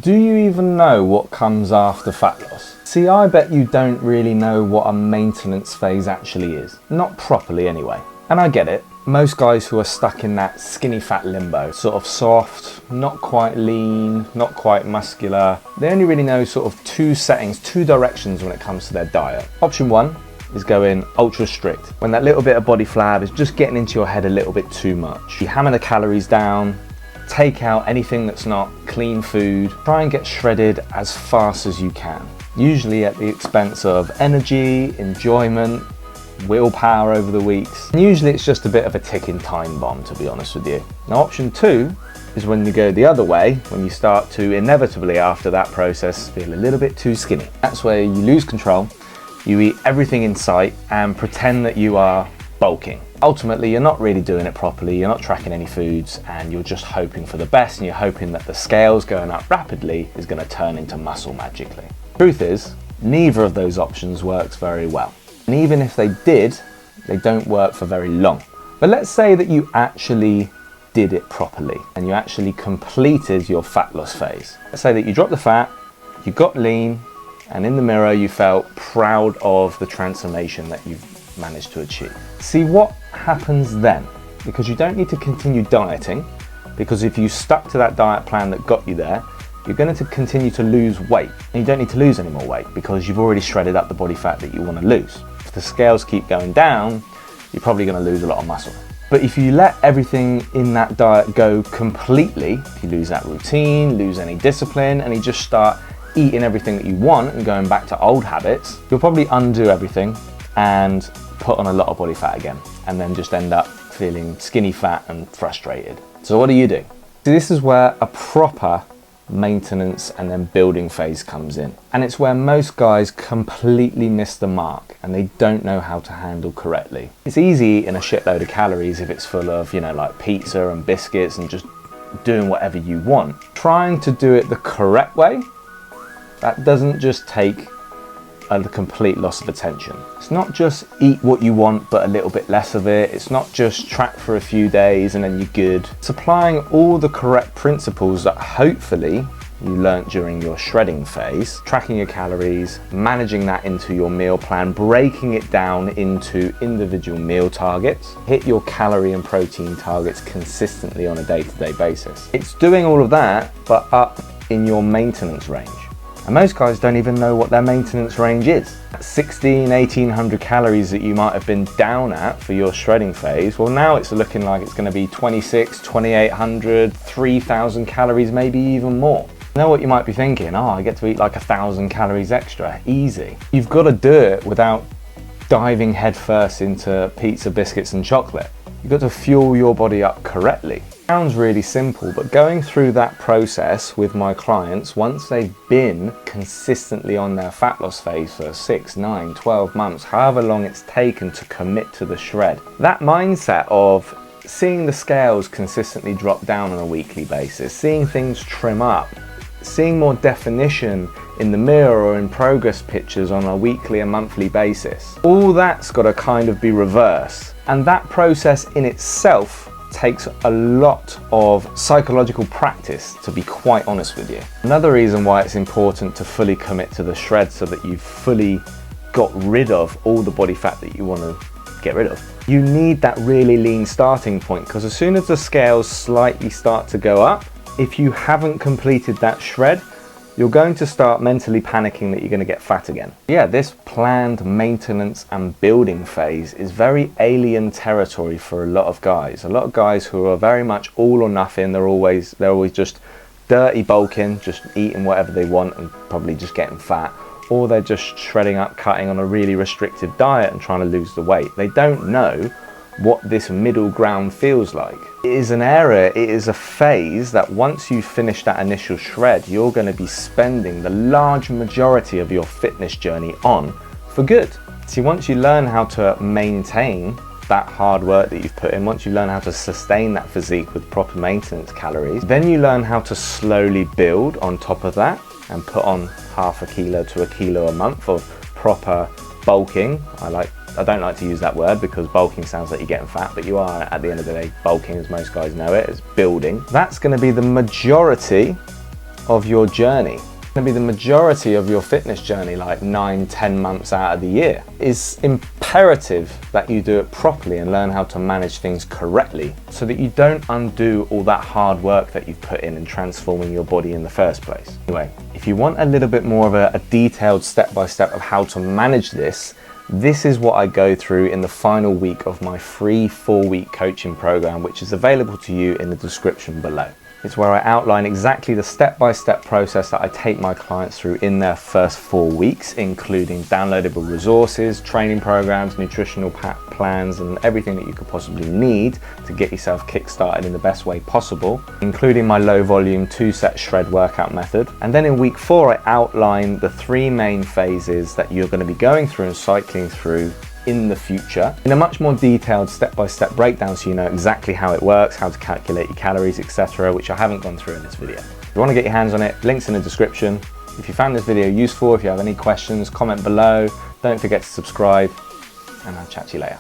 Do you even know what comes after fat loss? See, I bet you don't really know what a maintenance phase actually is. Not properly anyway. And I get it. Most guys who are stuck in that skinny fat limbo, sort of soft, not quite lean, not quite muscular, they only really know sort of two settings, two directions when it comes to their diet. Option one is going ultra strict, when that little bit of body flab is just getting into your head a little bit too much. You hammer the calories down, take out anything that's not clean food, try and get shredded as fast as you can, usually at the expense of energy, enjoyment, willpower over the weeks. And usually it's just a bit of a ticking time bomb, to be honest with you. Now option two is when you go the other way, when you start to inevitably after that process feel a little bit too skinny. That's where you lose control, you eat everything in sight and pretend that you are bulking. Ultimately, you're not really doing it properly, you're not tracking any foods, and you're just hoping for the best, and you're hoping that the scales going up rapidly is going to turn into muscle magically. Truth is, neither of those options works very well. And even if they did, they don't work for very long. But let's say that you actually did it properly, and you actually completed your fat loss phase. Let's say that you dropped the fat, you got lean, and in the mirror you felt proud of the transformation that you've managed to achieve. See what happens then, because you don't need to continue dieting, because if you stuck to that diet plan that got you there, you're going to continue to lose weight, and you don't need to lose any more weight because you've already shredded up the body fat that you want to lose. If the scales keep going down, you're probably going to lose a lot of muscle. But if you let everything in that diet go completely, if you lose that routine, lose any discipline, and you just start eating everything that you want and going back to old habits, you'll probably undo everything and put on a lot of body fat again, and then just end up feeling skinny fat and frustrated. So what do you do? See, this is where a proper maintenance and then building phase comes in. And it's where most guys completely miss the mark and they don't know how to handle correctly. It's easy eating a shitload of calories if it's full of, like pizza and biscuits and just doing whatever you want. Trying to do it the correct way, that doesn't just take a complete loss of attention. It's not just eat what you want but a little bit less of it. It's not just track for a few days and then you're good. It's applying all the correct principles that hopefully you learnt during your shredding phase, tracking your calories, managing that into your meal plan, breaking it down into individual meal targets, hit your calorie and protein targets consistently on a day-to-day basis. It's doing all of that but up in your maintenance range. And most guys don't even know what their maintenance range is. 1800 calories that you might have been down at for your shredding phase, well now it's looking like it's going to be 2800, 3000 calories, maybe even more. You know what you might be thinking? Oh, I get to eat like 1000 calories extra, easy. You've got to do it without diving headfirst into pizza, biscuits and chocolate. You've got to fuel your body up correctly. Sounds really simple, but going through that process with my clients, once they've been consistently on their fat loss phase for 6, 9, 12 months, however long it's taken to commit to the shred, that mindset of seeing the scales consistently drop down on a weekly basis, seeing things trim up, seeing more definition in the mirror or in progress pictures on a weekly and monthly basis, all that's got to kind of be reversed. And that process in itself takes a lot of psychological practice, to be quite honest with you. Another reason why it's important to fully commit to the shred so that you've fully got rid of all the body fat that you want to get rid of. You need that really lean starting point, because as soon as the scales slightly start to go up, if you haven't completed that shred, you're going to start mentally panicking that you're going to get fat again. Yeah, this planned maintenance and building phase is very alien territory for a lot of guys. A lot of guys who are very much all or nothing. They're always just dirty bulking, just eating whatever they want and probably just getting fat. Or they're just shredding up, cutting on a really restrictive diet and trying to lose the weight. They don't know what this middle ground feels like. It is an area, it is a phase that once you finish that initial shred, you're going to be spending the large majority of your fitness journey on for good. See, once you learn how to maintain that hard work that you've put in, once you learn how to sustain that physique with proper maintenance calories, then you learn how to slowly build on top of that and put on half a kilo to a kilo a month of proper bulking. I don't like to use that word because bulking sounds like you're getting fat, but you are at the end of the day bulking, as most guys know it, as building. That's going to be the majority of your journey. It's going to be the majority of your fitness journey, like 9-10 months out of the year. It's imperative that you do it properly and learn how to manage things correctly so that you don't undo all that hard work that you've put in transforming your body in the first place. Anyway, if you want a little bit more of a detailed step-by-step of how to manage this is what I go through in the final week of my free 4-week coaching program, which is available to you in the description below. It's where I outline exactly the step-by-step process that I take my clients through in their first 4 weeks, including downloadable resources, training programs, nutritional plans, and everything that you could possibly need to get yourself kick-started in the best way possible, including my low-volume 2-set shred workout method. And then in week 4, I outline the 3 main phases that you're going to be going through and cycling through in the future in a much more detailed step-by-step breakdown, so you know exactly how it works, how to calculate your calories, etc., which I haven't gone through in this video. If you want to get your hands on it, links in the description. If you found this video useful, if you have any questions, comment below. Don't forget to subscribe, and I'll chat to you later.